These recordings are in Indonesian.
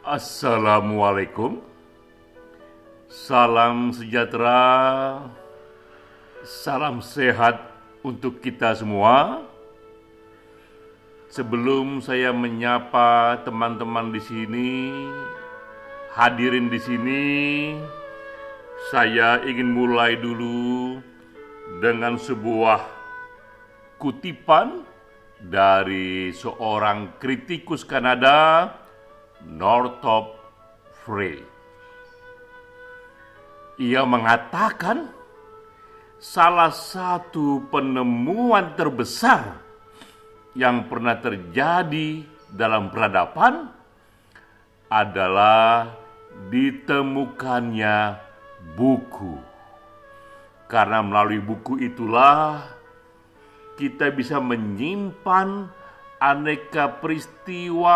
Assalamualaikum, salam sejahtera, salam sehat untuk kita semua. Sebelum saya menyapa teman-teman di sini, hadirin di sini, saya ingin mulai dulu dengan sebuah kutipan dari seorang kritikus Kanada, Northrop Frye. Ia mengatakan salah satu penemuan terbesar yang pernah terjadi dalam peradaban adalah ditemukannya buku. Karena melalui buku itulah kita bisa menyimpan aneka peristiwa,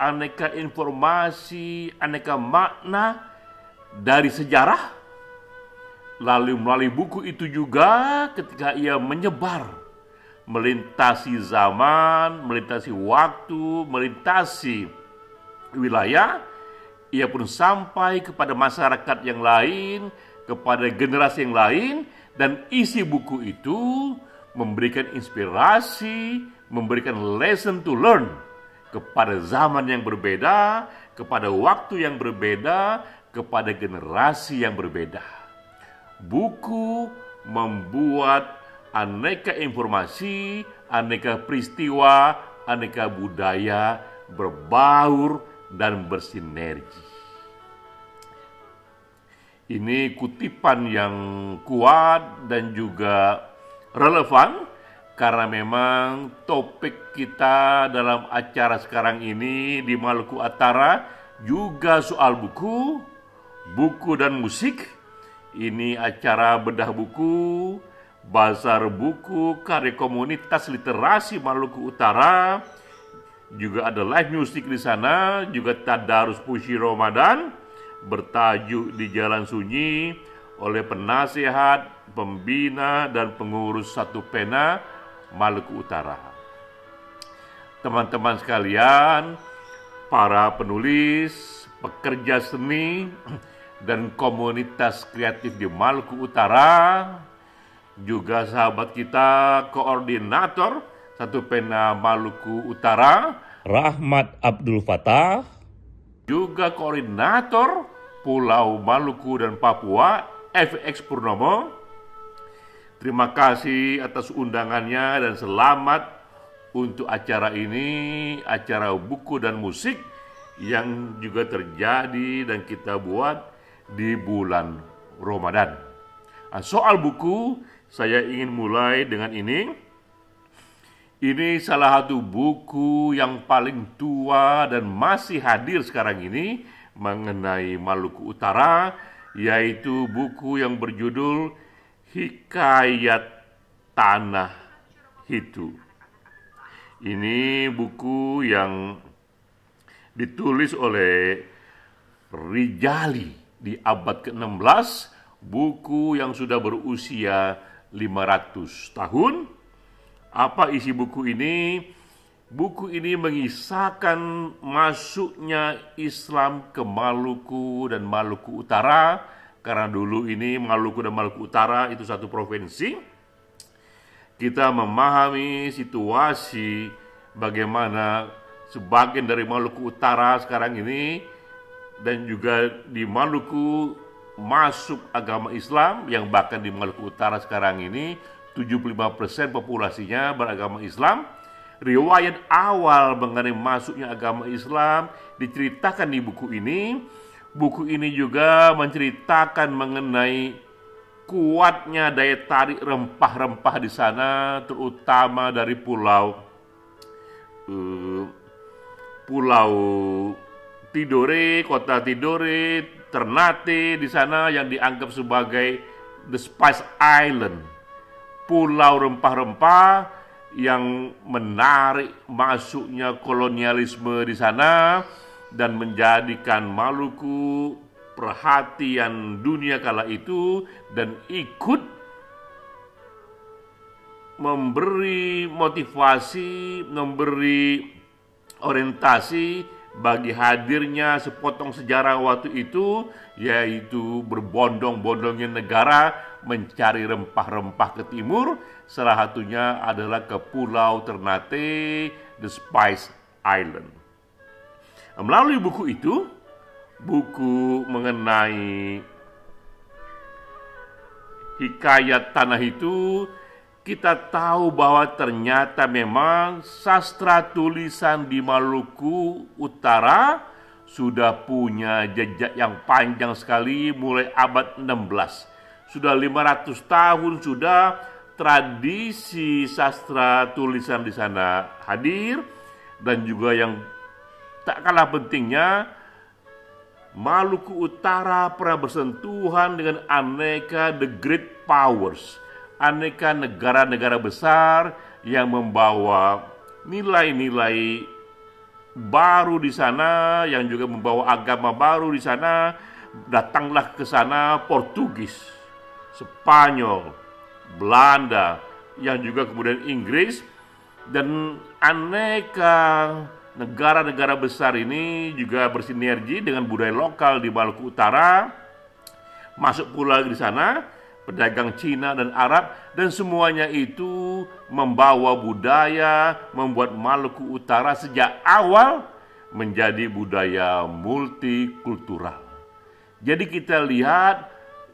aneka informasi, aneka makna dari sejarah. Lalu melalui buku itu juga ketika ia menyebar, melintasi zaman, melintasi waktu, melintasi wilayah, ia pun sampai kepada masyarakat yang lain, kepada generasi yang lain, dan isi buku itu memberikan inspirasi, memberikan lesson to learn kepada zaman yang berbeda, kepada waktu yang berbeda, kepada generasi yang berbeda. Buku membuat aneka informasi, aneka peristiwa, aneka budaya berbaur dan bersinergi. Ini kutipan yang kuat dan juga relevan karena memang topik kita dalam acara sekarang ini di Maluku Utara juga soal buku, buku dan musik. Ini acara bedah buku, bazar buku, karya komunitas literasi Maluku Utara. Juga ada live music di sana, juga tadarus puisi Ramadan bertajuk Di Jalan Sunyi oleh penasihat, pembina, dan pengurus Satu Pena Maluku Utara. Teman-teman sekalian, para penulis, pekerja seni, dan komunitas kreatif di Maluku Utara, juga sahabat kita koordinator Satu Pena Maluku Utara, Rahmat Abdul Fattah, juga koordinator Pulau Maluku dan Papua, FX Purnomo. Terima kasih atas undangannya dan selamat untuk acara ini, acara buku dan musik yang juga terjadi dan kita buat di bulan Ramadan. Soal buku, saya ingin mulai dengan ini. Ini salah satu buku yang paling tua dan masih hadir sekarang ini mengenai Maluku Utara, yaitu buku yang berjudul Hikayat Tanah Itu. Ini buku yang ditulis oleh Rijali di abad ke-16, buku yang sudah berusia 500 tahun. Apa isi buku ini? Buku ini mengisahkan masuknya Islam ke Maluku dan Maluku Utara, karena dulu ini Maluku dan Maluku Utara itu satu provinsi. Kita memahami situasi bagaimana sebagian dari Maluku Utara sekarang ini dan juga di Maluku masuk agama Islam, yang bahkan di Maluku Utara sekarang ini 75% populasinya beragama Islam. Riwayat awal mengenai masuknya agama Islam diceritakan di buku ini. Buku ini juga menceritakan mengenai kuatnya daya tarik rempah-rempah di sana, terutama dari Pulau Tidore, kota Tidore, Ternate di sana yang dianggap sebagai the Spice Island, pulau rempah-rempah yang menarik masuknya kolonialisme di sana dan menjadikan Maluku perhatian dunia kala itu dan ikut memberi motivasi, memberi orientasi bagi hadirnya sepotong sejarah waktu itu, yaitu berbondong-bondongnya negara mencari rempah-rempah ke timur, salah satunya adalah ke Pulau Ternate, the Spice Island. Melalui buku itu, buku mengenai Hikayat Tanah itu, kita tahu bahwa ternyata memang sastra tulisan di Maluku Utara sudah punya jejak yang panjang sekali mulai abad 16. Sudah 500 tahun sudah tradisi sastra tulisan di sana hadir, dan juga yang tak kalah pentingnya, Maluku Utara pernah bersentuhan dengan aneka the great powers, aneka negara-negara besar yang membawa nilai-nilai baru di sana, yang juga membawa agama baru di sana. Datanglah ke sana Portugis, Spanyol, Belanda, yang juga kemudian Inggris, dan aneka negara-negara besar ini juga bersinergi dengan budaya lokal di Maluku Utara. Masuk pula di sana pedagang Cina dan Arab, dan semuanya itu membawa budaya, membuat Maluku Utara sejak awal menjadi budaya multikultural. Jadi kita lihat,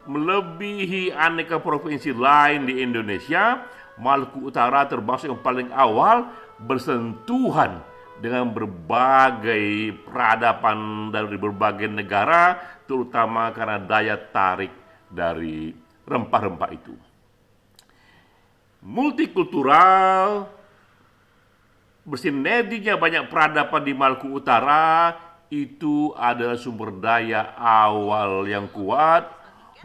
melebihi aneka provinsi lain di Indonesia, Maluku Utara termasuk yang paling awal bersentuhan dengan berbagai peradaban dari berbagai negara, terutama karena daya tarik dari rempah-rempah itu. Multikultural, bersinerginya banyak peradaban di Maluku Utara, itu adalah sumber daya awal yang kuat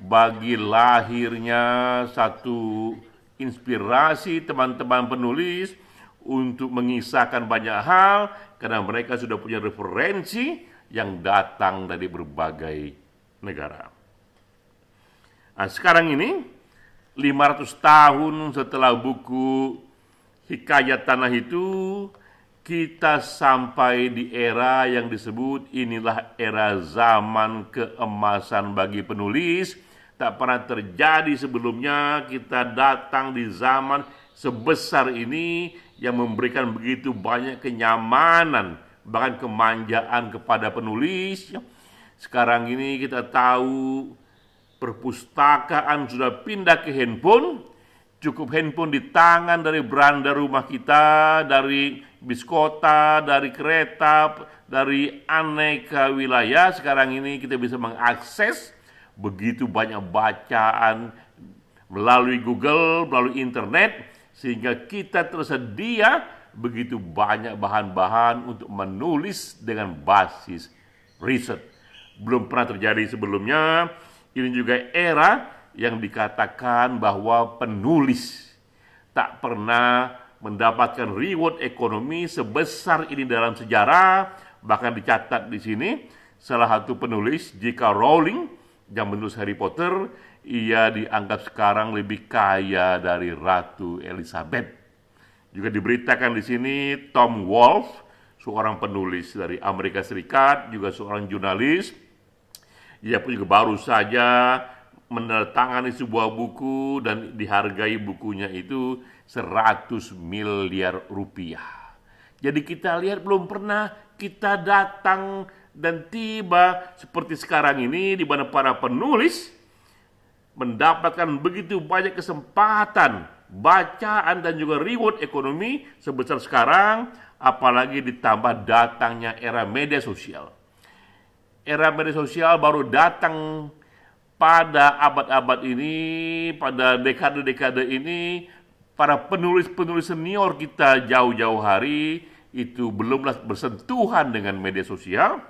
bagi lahirnya satu inspirasi teman-teman penulis untuk mengisahkan banyak hal, karena mereka sudah punya referensi yang datang dari berbagai negara. Nah, sekarang ini 500 tahun setelah buku Hikayat Tanah itu, kita sampai di era yang disebut inilah era zaman keemasan bagi penulis. Tak pernah terjadi sebelumnya kita datang di zaman sebesar ini yang memberikan begitu banyak kenyamanan, bahkan kemanjaan kepada penulis. Sekarang ini kita tahu perpustakaan sudah pindah ke handphone. Cukup handphone di tangan, dari beranda rumah kita, dari bis kota, dari kereta, dari aneka wilayah. Sekarang ini kita bisa mengakses begitu banyak bacaan melalui Google, melalui internet, sehingga kita tersedia begitu banyak bahan-bahan untuk menulis dengan basis riset. Belum pernah terjadi sebelumnya. Ini juga era yang dikatakan bahwa penulis tak pernah mendapatkan reward ekonomi sebesar ini dalam sejarah. Bahkan dicatat di sini, salah satu penulis, J.K. Rowling, yang menulis Harry Potter, ia dianggap sekarang lebih kaya dari Ratu Elizabeth. Juga diberitakan di sini Tom Wolfe, seorang penulis dari Amerika Serikat, juga seorang jurnalis. Ia pun juga baru saja menandatangani sebuah buku dan dihargai bukunya itu 100 miliar rupiah. Jadi kita lihat, belum pernah kita datang dan tiba seperti sekarang ini, di mana para penulis mendapatkan begitu banyak kesempatan, bacaan, dan juga reward ekonomi sebesar sekarang, apalagi ditambah datangnya era media sosial. Era media sosial baru datang pada abad-abad ini, pada dekade-dekade ini. Para penulis-penulis senior kita jauh-jauh hari itu belumlah bersentuhan dengan media sosial.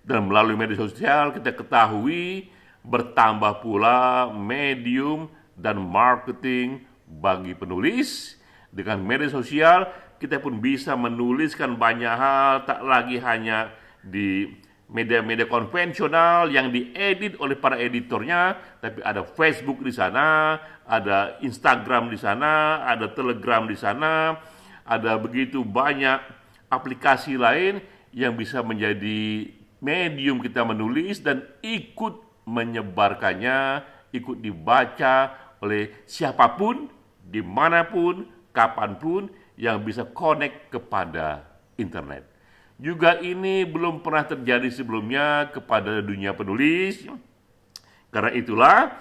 Dan melalui media sosial kita ketahui bertambah pula medium dan marketing bagi penulis. Dengan media sosial kita pun bisa menuliskan banyak hal, tak lagi hanya di media-media konvensional yang diedit oleh para editornya, tapi ada Facebook di sana, ada Instagram di sana, ada Telegram di sana, ada begitu banyak aplikasi lain yang bisa menjadi medium kita menulis dan ikut menyebarkannya, ikut dibaca oleh siapapun, dimanapun, kapanpun yang bisa connect kepada internet. Juga ini belum pernah terjadi sebelumnya kepada dunia penulis. Karena itulah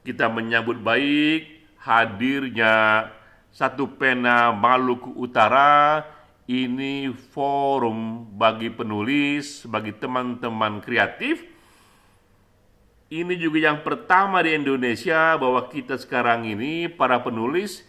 kita menyambut baik hadirnya Satu Pena Maluku Utara. Ini forum bagi penulis, bagi teman-teman kreatif. Ini juga yang pertama di Indonesia bahwa kita sekarang ini para penulis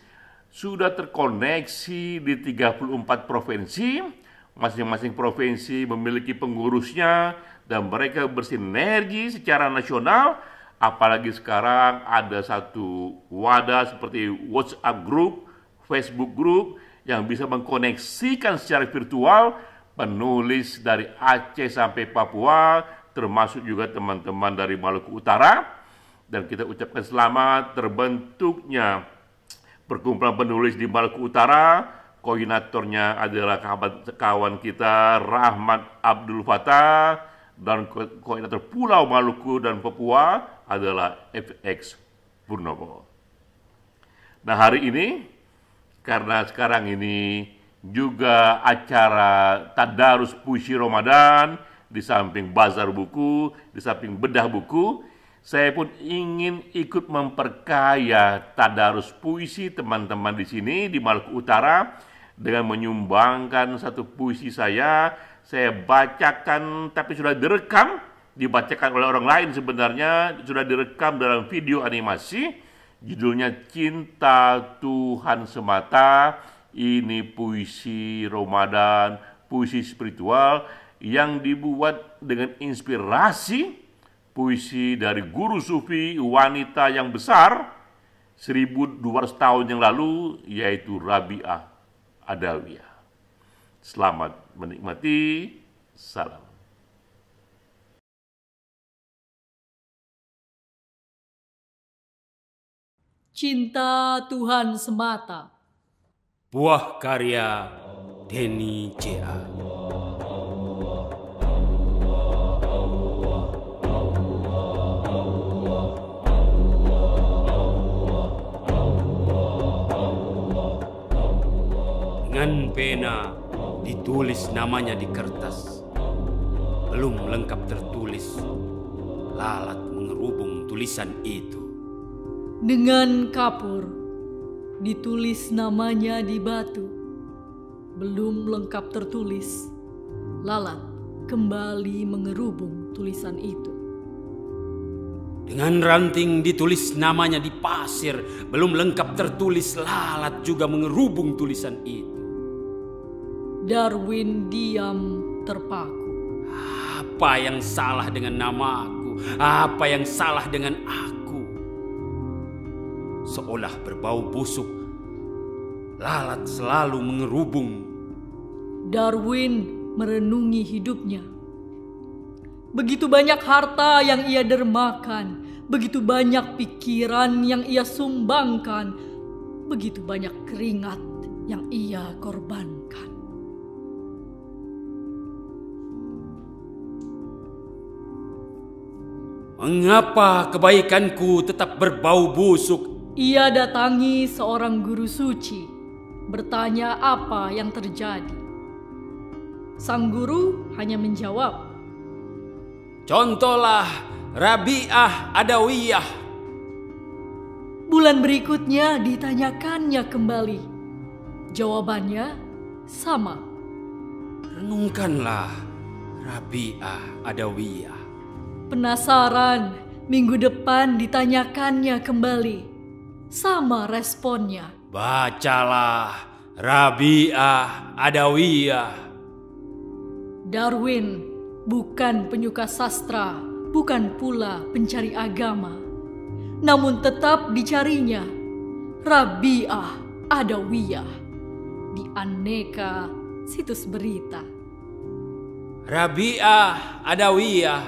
sudah terkoneksi di 34 provinsi. Masing-masing provinsi memiliki pengurusnya dan mereka bersinergi secara nasional. Apalagi sekarang ada satu wadah seperti WhatsApp group, Facebook group yang bisa mengkoneksikan secara virtual penulis dari Aceh sampai Papua, termasuk juga teman-teman dari Maluku Utara. Dan kita ucapkan selamat terbentuknya perkumpulan penulis di Maluku Utara. Koordinatornya adalah kawan kita Rahmat Abdul Fattah, dan koordinator Pulau Maluku dan Papua adalah FX Purnomo. Nah, hari ini karena sekarang ini juga acara Tadarus Puisi Ramadan, di samping bazar buku, di samping bedah buku, saya pun ingin ikut memperkaya tadarus puisi teman-teman di sini di Maluku Utara dengan menyumbangkan satu puisi saya bacakan, tapi sudah direkam, dibacakan oleh orang lain sebenarnya, sudah direkam dalam video animasi, judulnya Cinta Tuhan Semata. Ini puisi Ramadan, puisi spiritual yang dibuat dengan inspirasi puisi dari guru sufi wanita yang besar 1200 tahun yang lalu, yaitu Rabi'ah Adawiyah. Selamat menikmati. Salam. Cinta Tuhan Semata. Buah karya Denny C.A. Dengan pena ditulis namanya di kertas. Belum lengkap tertulis, lalat mengerubung tulisan itu. Dengan kapur ditulis namanya di batu. Belum lengkap tertulis, lalat kembali mengerubung tulisan itu. Dengan ranting ditulis namanya di pasir. Belum lengkap tertulis, lalat juga mengerubung tulisan itu. Darwin diam terpaku. Apa yang salah dengan namaku? Apa yang salah dengan aku? Seolah berbau busuk, lalat selalu mengerubung. Darwin merenungi hidupnya. Begitu banyak harta yang ia dermakan, begitu banyak pikiran yang ia sumbangkan, begitu banyak keringat yang ia korbankan. Mengapa kebaikanku tetap berbau busuk? Ia datangi seorang guru suci, bertanya apa yang terjadi. Sang guru hanya menjawab, "Contohlah Rabi'ah Adawiyah." Bulan berikutnya ditanyakannya kembali. Jawabannya sama. Renungkanlah Rabi'ah Adawiyah. Penasaran, minggu depan ditanyakannya kembali. Sama responnya. Bacalah Rabi'ah Adawiyah. Darwin bukan penyuka sastra, bukan pula pencari agama. Namun tetap dicarinya Rabi'ah Adawiyah di aneka situs berita. Rabi'ah Adawiyah,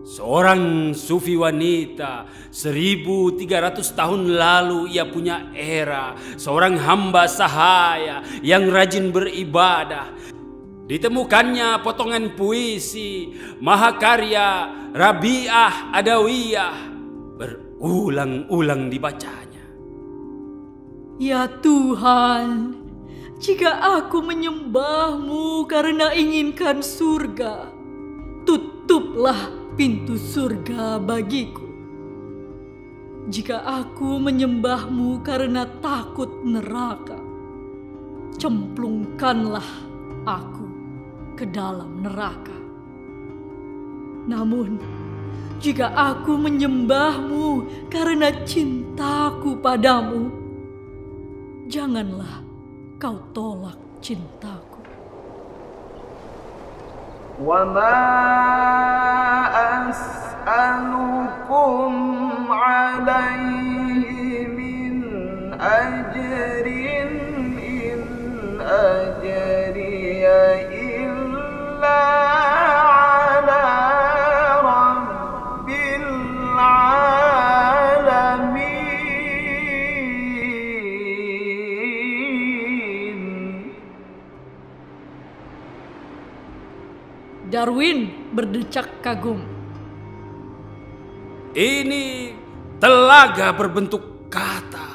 seorang sufi wanita. 1300 tahun lalu ia punya era. Seorang hamba sahaya yang rajin beribadah. Ditemukannya potongan puisi Mahakarya Rabi'ah Adawiyah, berulang-ulang dibacanya. Ya Tuhan, jika aku menyembahmu karena inginkan surga, tutuplah pintu surga bagiku. Jika aku menyembahmu karena takut neraka, cemplungkanlah aku ke dalam neraka. Namun, jika aku menyembahmu karena cintaku padamu, janganlah kau tolak cintaku. Wa ma as'alukum alaihi min ajrin in ajriya illa ala rabbil alamin. Darwin berdecak kagum. Ini telaga berbentuk kata.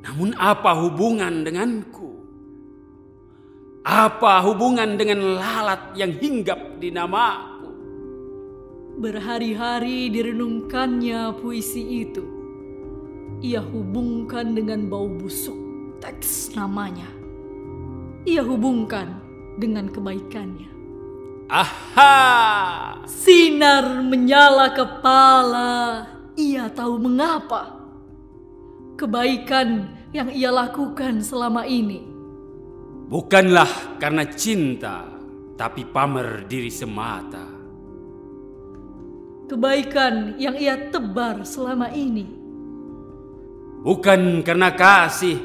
Namun apa hubungan denganku? Apa hubungan dengan lalat yang hinggap di namaku? Berhari-hari direnungkannya puisi itu. Ia hubungkan dengan bau busuk teks namanya. Ia hubungkan dengan kebaikannya. Aha! Sinar menyala kepala. Ia tahu mengapa. Kebaikan yang ia lakukan selama ini Bukanlah karena cinta, tapi pamer diri semata. kebaikan yang ia tebar selama ini Bukan karena kasih,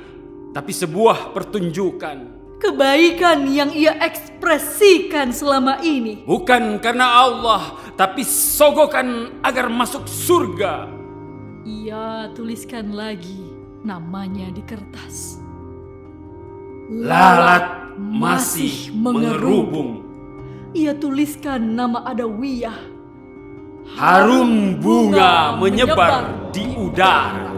tapi sebuah pertunjukan. kebaikan yang ia ekspresikan selama ini Bukan karena Allah, tapi sogokan agar masuk surga. ia tuliskan lagi namanya di kertas. Lalat masih mengerubung. Ia tuliskan nama Adawiyah. Harum bunga menyebar di udara.